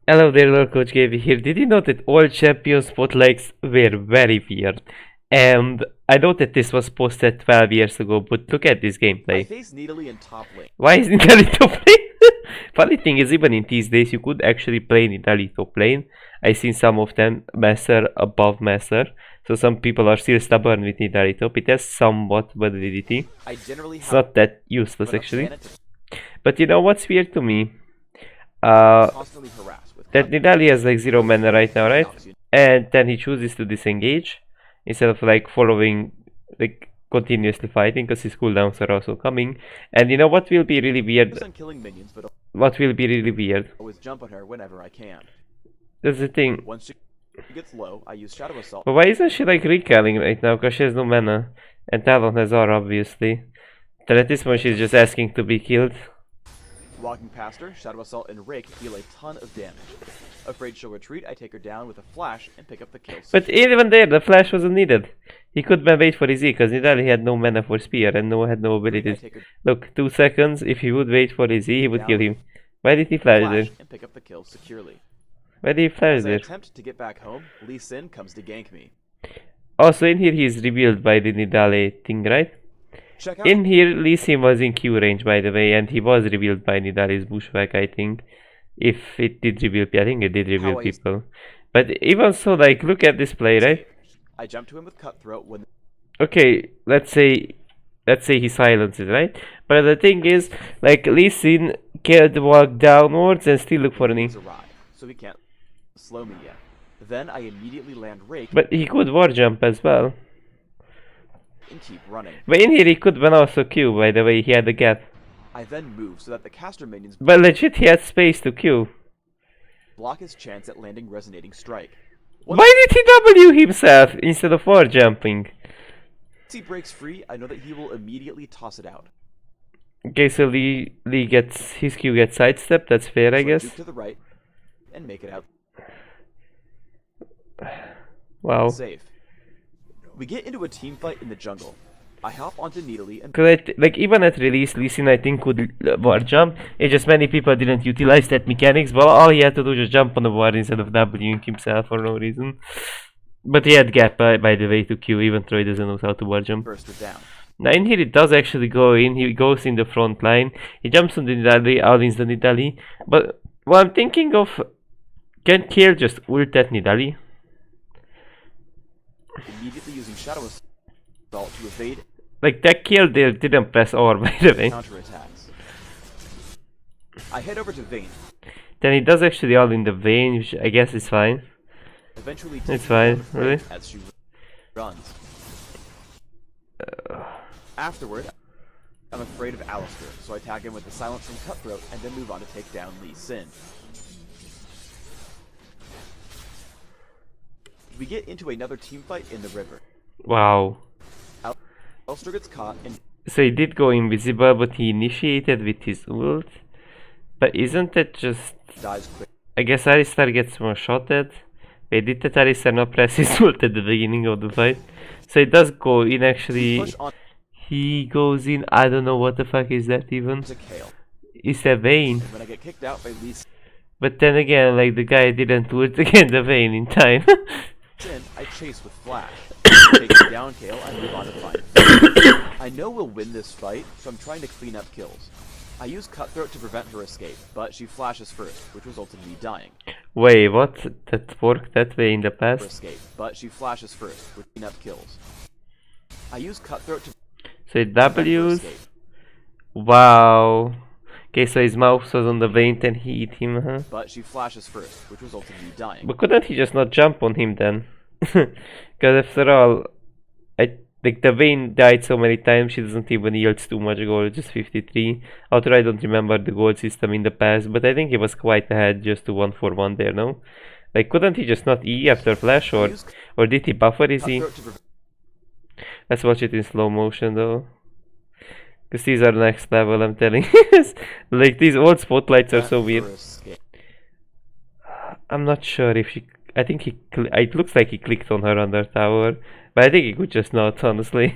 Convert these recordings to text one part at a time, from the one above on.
Hello there, Lord Coach Gaby here. Did you know that all champion spotlights were very weird? And I know that this was posted 12 years ago, but look at this I gameplay. face Needly in top lane. Why isn't Nidali top lane? Funny thing is, even in these days, you could actually play Nidali top lane. I've seen some of them master above master. So some people are still stubborn with Nidali top. It has somewhat validity. I generally It's have not that useless enough actually. mana to But you know what's weird to me? Uh, constantly harass with that Nidali has like 0 mana right now, right? And then he chooses to disengage instead of like following, like continuously fighting, because his cooldowns are also coming. And you know what will be really weird? on killing minions, but What will be really weird? always jump on her whenever I can. That's the thing. Once she gets low, I use Shadow Assault. But why isn't she like recalling right now? Because she has no mana. And Talon has R, obviously. Then at this point she's just asking to be killed. Walking past her, Shadow Assault and Rake deal a ton of damage. Afraid she'll retreat, I take her down with a flash and pick up the kill. But even there, the flash wasn't needed. He could have wait for his E, because Nidali had no mana for spear and had no abilities. Look, 2 seconds, if he would wait for his E, he would kill him. Why did he flash there? And pick up the kill securely. Why did he flash As I there? attempt to get back home, Lee Sin comes to gank me. Also in here he is revealed by the Nidali thing, right? Check out In here, Lee Sin was in Q range, by the way, and he was revealed by Nidali's bushwhack, I think. If it did reveal, I think it did reveal people. But even so, like, look at this play, right? I jump to him with Cutthroat when Okay, let's say he silences, right? But the thing is, like, Lee Sin can walk downwards and still look for an E. arrive, so he can't slow me yet. Then I immediately land Rake But he could war jump as well. and keep running. But in here he could then also Q, by the way, he had a gap. I then move so that the caster minions But legit he had space to Q. block his chance at landing Resonating Strike. Why did he W himself instead of war jumping? Once he breaks free, I know that he will immediately toss it out. Okay, so Lee gets his Q gets sidestepped, that's fair, I guess. Juke to the right and make it out. Wow. Safe. We get into a team fight in the jungle. I hop onto Needly and Cause like even at release, Lee Sin I think could war jump. It's just many people didn't utilize that mechanics. But all he had to do was just jump on the war instead of Wing himself for no reason. But he had gap by the way to Q, even though he doesn't know how to war jump. burst it down. Now in here it does actually go in. He goes in the front line. He jumps on the Nidali, all-ins the Nidali. But what I'm thinking of, can Kiel just ult at Nidali? Immediately using Shadow Assault to evade Like that kill there didn't press R by the way. counterattacks. I head over to Vayne. Then he does actually all in the vein, which I guess is fine. Eventually It's fine, really. as she runs. Afterward, I'm afraid of Alistair, so I tag him with the silence from Cutthroat and then move on to take down Lee Sin. We get into another team fight in the river. Wow. Alistair gets caught and So he did go invisible, but he initiated with his ult. But isn't that just... dies quick. I guess Alistar gets more shot at. Wait, did that Alistar not press his ult at the beginning of the fight? So it does go in actually. He goes in, I don't know what the fuck is that even. It's a Vayne. When I get kicked out by Lee But then again, like the guy didn't ult again the Vayne in time. Sin, I chase with Flash. Taking down Kale, I move on to fight. I know we'll win this fight, so I'm trying to clean up kills. I use Cutthroat to prevent her escape, but she flashes first, which resulted in me dying. Wait, what? That worked that way in the Her past? escape, but she flashes first, which clean up kills. I use Cutthroat to So it prevent her W's? escape. Wow. Okay, so his mouse was on the Vayne and he hit him, huh? But she flashes first, which resulted in me dying. But couldn't he just not jump on him then? Because after all, like the Vayne died so many times, she doesn't even yield too much gold, just 53. Although I don't remember the gold system in the past, but I think he was quite ahead just to 1-for-1 there, no? Like couldn't he just not E after flash, or did he buffer his E? Let's watch it in slow motion though. Because these are next level, I'm telling you. Like these old spotlights are so weird. I'm not sure if she... I think he... It looks like he clicked on her under tower. But I think he could just not, honestly.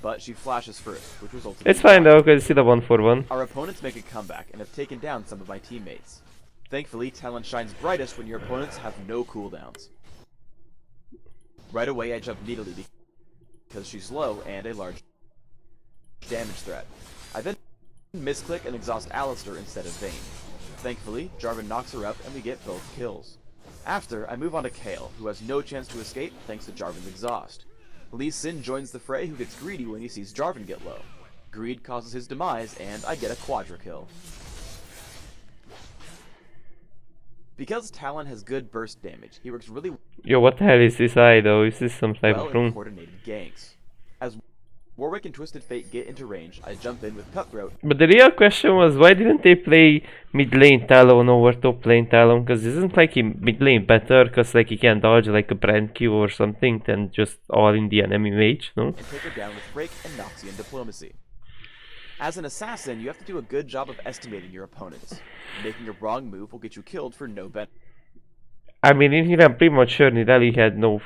But she flashes first, which resulted It's fine though, because it's still a 1-for-1. Our opponents make a comeback and have taken down some of my teammates. Thankfully, Talon shines brightest when your opponents have no cooldowns. Right away, I jump Needly because she's low and a large damage threat. I then misclick and exhaust Alistair instead of Vayne. Thankfully, Jarvan knocks her up and we get both kills. After, I move on to Kayle, who has no chance to escape thanks to Jarvan's exhaust. Lee Sin joins the fray, who gets greedy when he sees Jarvan get low. Greed causes his demise, and I get a quadra kill. Because Talon has good burst damage, he works really Yo, what the hell is this eye though? Is this some type well of in room? coordinated ganks. As Warwick and Twisted Fate get into range, I jump in with Cutthroat. But the real question was, why didn't they play mid lane Talon over top lane Talon? Because isn't like mid lane better? Because like he can dodge like a brand Q or something than just all in the enemy mage, no? And take her down with Rake and Noxian Diplomacy. As an assassin, you have to do a good job of estimating your opponents. Making a wrong move will get you killed for no benefit. I mean, in here I'm pretty much sure Nidali had no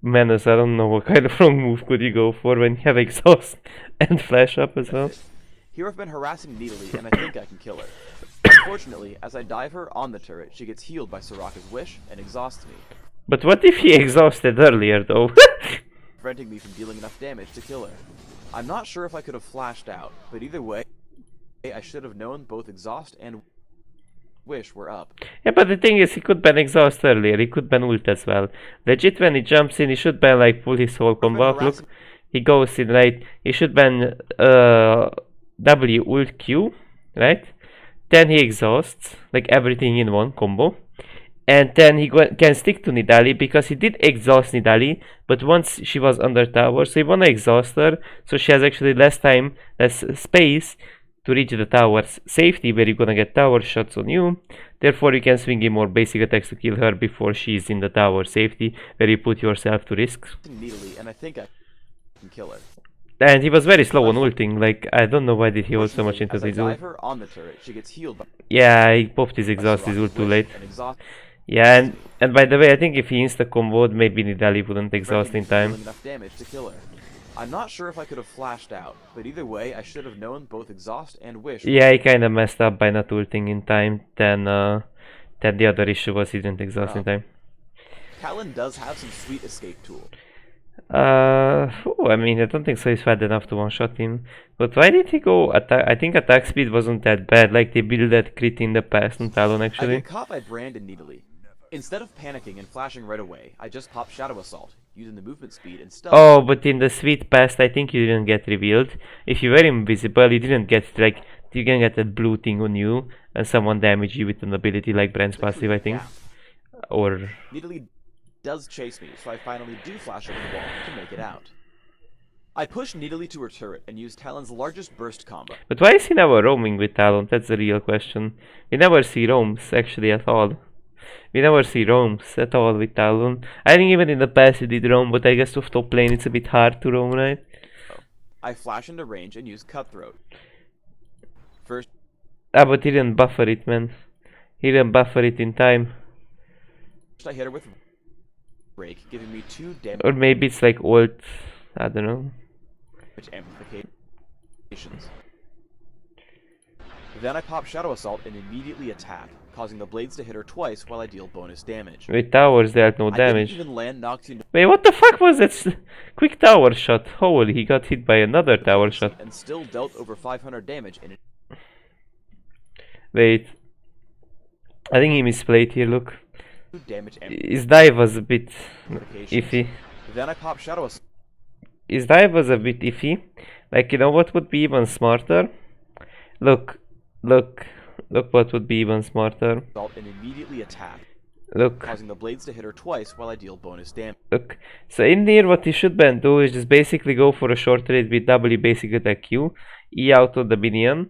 manners. I don't know what kind of wrong move could you go for when you have exhaust and flash up as well. Here I've been harassing Needly, and I think I can kill her. Unfortunately, as I dive her on the turret, she gets healed by Soraka's wish and exhausts me, But what if he exhausted earlier though? preventing me from dealing enough damage to kill her. I'm not sure if I could have flashed out, but either way, I should have known both exhaust and wish were up. Yeah, but the thing is, he could ban exhaust earlier, he could ban ult as well. Legit, when he jumps in, he should ban like pull his whole combo up. Look, he goes in, right? He should ban W ult Q, right? Then he exhausts, like everything in one combo. And then he can stick to Nidali because he did exhaust Nidali, but once she was under tower, so he wanna exhaust her, so she has actually less time, less space to reach the tower's safety, where you're gonna get tower shots on you. Therefore, you can swing in more basic attacks to kill her before she's in the tower safety, where you put yourself to risk. Needly, and I think I can kill her. And he was very slow on ulting, like, I don't know why did he hold so much into As I his ult. dive her on the turret, she gets healed by Yeah, he popped his exhaust, his ult too late. and exhaust Yeah, and by the way, I think if he insta-comboed, maybe Nidali wouldn't exhaust in time. enough damage to kill her. I'm not sure if I could have flashed out, but either way, I should have known both exhaust and wish. Yeah, he kinda messed up by not ulting in time, then the other issue was he didn't exhaust in time. Talon does have some sweet escape tool. I mean, I don't think so he's fast enough to one-shot him. But why did he go attack? I think attack speed wasn't that bad, like they built that crit in the past on Talon I actually. get caught by Brand and Needly. Instead of panicking and flashing right away, I just pop Shadow Assault, using the movement speed and stealth. Oh, but in the sweet past, I think you didn't get revealed. If you were invisible, you didn't get, like, you can get that blue thing on you, and someone damage you with an ability like Brand's passive, I think. Or... Needly does chase me, so I finally do flash over the wall to make it out. I push Needly to her turret and use Talon's largest burst combo. But why is he never roaming with Talon? That's the real question. We never see roams, actually, at all. We never see roams at all with Talon. I think even in the past he did roam, but I guess with top lane it's a bit hard to roam, right? I flash into range and use Cutthroat. First, but he didn't buffer it, man. He didn't buffer it in time. I hit her with Rake, giving me 2 damage Or maybe it's like ult, I don't know. amplifications. Then I pop Shadow Assault and immediately attack, causing the blades to hit her twice while I deal bonus damage. With towers they had no I damage. didn't even land Noxian Wait, what the fuck was that? Quick tower shot. Holy, he got hit by another tower shot. and still dealt over 500 damage in it. Wait. I think he misplayed here, look. Damage His dive was a bit iffy. Then I pop Shadow Assault. His dive was a bit iffy. Like, you know what would be even smarter? Look what would be even smarter. And immediately attack, Look, causing the blades to hit her twice while I deal bonus damage. look. So in here what you should then do is just basically go for a short trade with W basic attack Q, E out of the minion,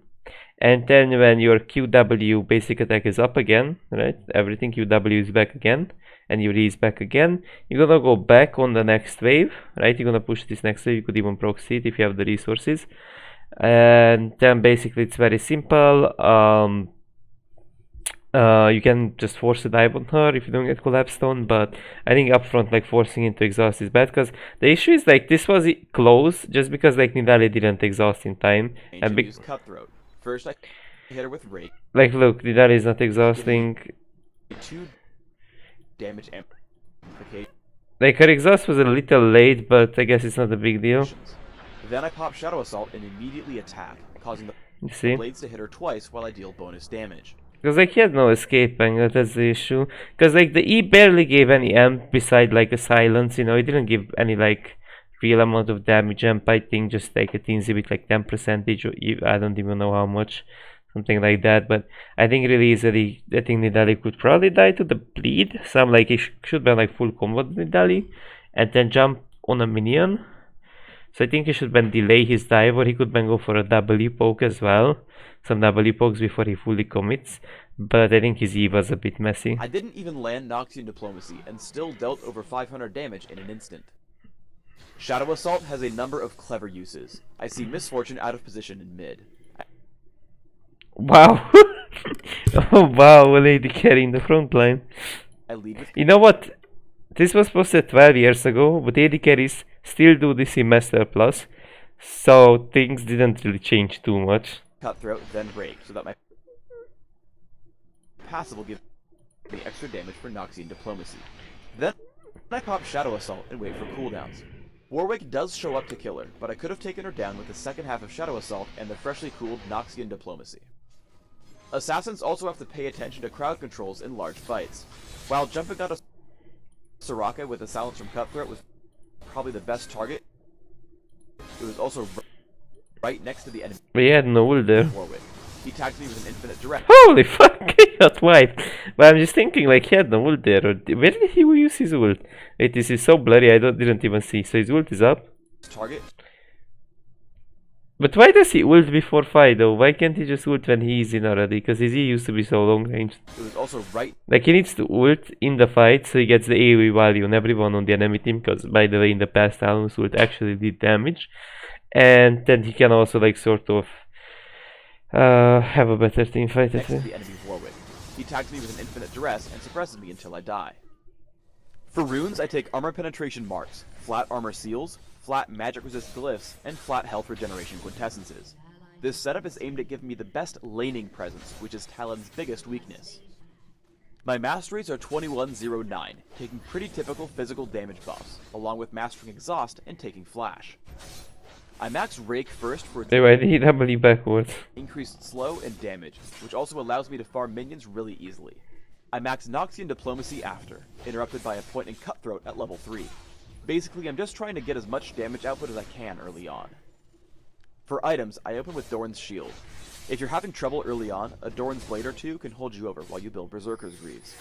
and then when your QW basic attack is up again, right? Everything QW is back again, and your E is back again. You're gonna go back on the next wave, right? You're gonna push this next wave. You could even proxy it if you have the resources. And then basically it's very simple. You can just force a dive on her if you don't get collapsed on, but I think upfront like forcing into exhaust is bad, because the issue is like this was close just because like Nidali didn't exhaust in time, and Use Cutthroat. First, hit her with rake. Like, look, the Dali is not exhausting. 2 damage amplification. Like, her exhaust was a little late, but I guess it's not a big deal. Then I pop Shadow Assault and immediately attack, causing the You see? blades to hit her twice while I deal bonus damage. Because, like, he had no escape angle, that's the issue. Because, like, the E barely gave any amp beside, like, a silence, you know? It didn't give any, like, real amount of damage amp. I think just, like, a teensy bit, like, 10% or I don't even know how much. Something like that. But I think really easily, I think Nidali could probably die to the bleed. Some, like, he should be like full combo with Nidali. And then jump on a minion. So I think he should then delay his dive, or he could then go for a double E poke as well. Some double E pokes before he fully commits. But I think his E was a bit messy. I didn't even land Noxian Diplomacy and still dealt over 500 damage in an instant. Shadow Assault has a number of clever uses. I see Misfortune out of position in mid. Wow. Oh wow, a lady carry in the front line. I lead with You know what? This was posted 12 years ago, but AD carries still do this in Master Plus. So things didn't really change too much. Cutthroat, then Rake, so that my passive will give me extra damage for Noxian Diplomacy. Then I pop Shadow Assault and wait for cooldowns. Warwick does show up to kill her, but I could have taken her down with the second half of Shadow Assault and the freshly cooled Noxian Diplomacy. Assassins also have to pay attention to crowd controls in large fights. While jumping out of Soraka with a silence from Cutthroat was probably the best target, it was also right next to the enemy. But he had no ult there. Warwick. He tags me with an infinite direct. Holy fuck, he got wiped. But I'm just thinking, like, he had no ult there. Or where did he use his ult? Wait, this is so blurry, I didn't even see. So his ult is up. Target. But why does he ult before fight though? Why can't he just ult when he's in already? Because his E used to be so long range. It was also right. Like, he needs to ult in the fight so he gets the AoE value on everyone on the enemy team. Because, by the way, in the past, Talon's ult actually did damage. And then he can also, like, sort of have a better team fight. Next to the enemy Warwick. He tags me with an infinite duress and suppresses me until I die. For runes, I take armor penetration marks, flat armor seals, flat magic resist glyphs, and flat health regeneration quintessences. This setup is aimed at giving me the best laning presence, which is Talon's biggest weakness. My masteries are 2109, taking pretty typical physical damage buffs, along with mastering exhaust and taking flash. I max Rake first for its Wait, why did he double backwards? increased slow and damage, which also allows me to farm minions really easily. I max Noxian Diplomacy after, interrupted by a point in Cutthroat at level 3. Basically, I'm just trying to get as much damage output as I can early on. For items, I open with Doran's Shield. If you're having trouble early on, a Doran's Blade or two can hold you over while you build Berserker's Greaves.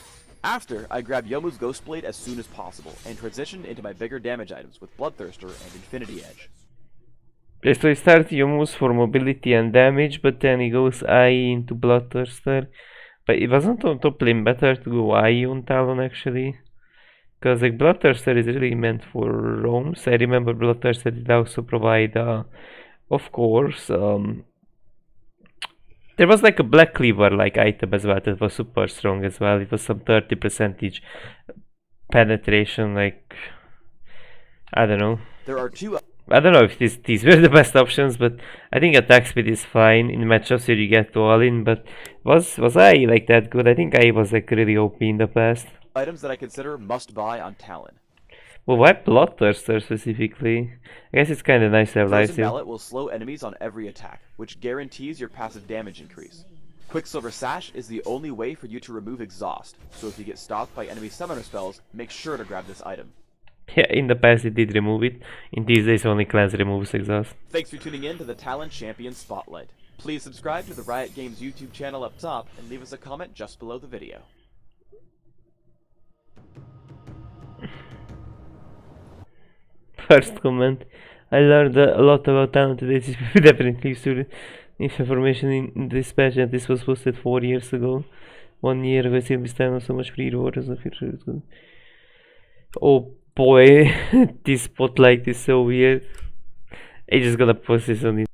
After, I grab Yomu's Ghost Blade as soon as possible, and transition into my bigger damage items with Bloodthirster and Infinity Edge. Okay, so he starts Yomu's for mobility and damage, but then he goes IE into Bloodthirster. But it wasn't on top lane better to go IE on Talon actually? Because like Bloodthirster is really meant for roams. I remember Bloodthirster did also provide, of course, there was like a Black Cleaver like item as well that was super strong as well. It was some 30% penetration, like, I don't know. There are two. I don't know if these were the best options, but I think attack speed is fine in matchups where you get to all in. But was I like that good? I think I was like really OP in the past. Items that I consider must buy on Talon. Well, why Bloodthirster specifically? I guess it's kind of nice to have life Frozen steal. Mallet will slow enemies on every attack, which guarantees your passive damage increase. Quicksilver Sash is the only way for you to remove exhaust, so if you get stopped by enemy summoner spells, make sure to grab this item. Yeah, in the past it did remove it. In these days only class removes exhaust. Thanks for tuning in to the Talon Champion Spotlight. Please subscribe to the Riot Games YouTube channel up top and leave us a comment just below the video. First comment. I learned a lot about Talon today. This will definitely use to information in this patch, and this was posted 4 years ago. 1 year ago, I still this time so much free rewards. Oh boy, this spotlight is so weird. I'm just gonna post this on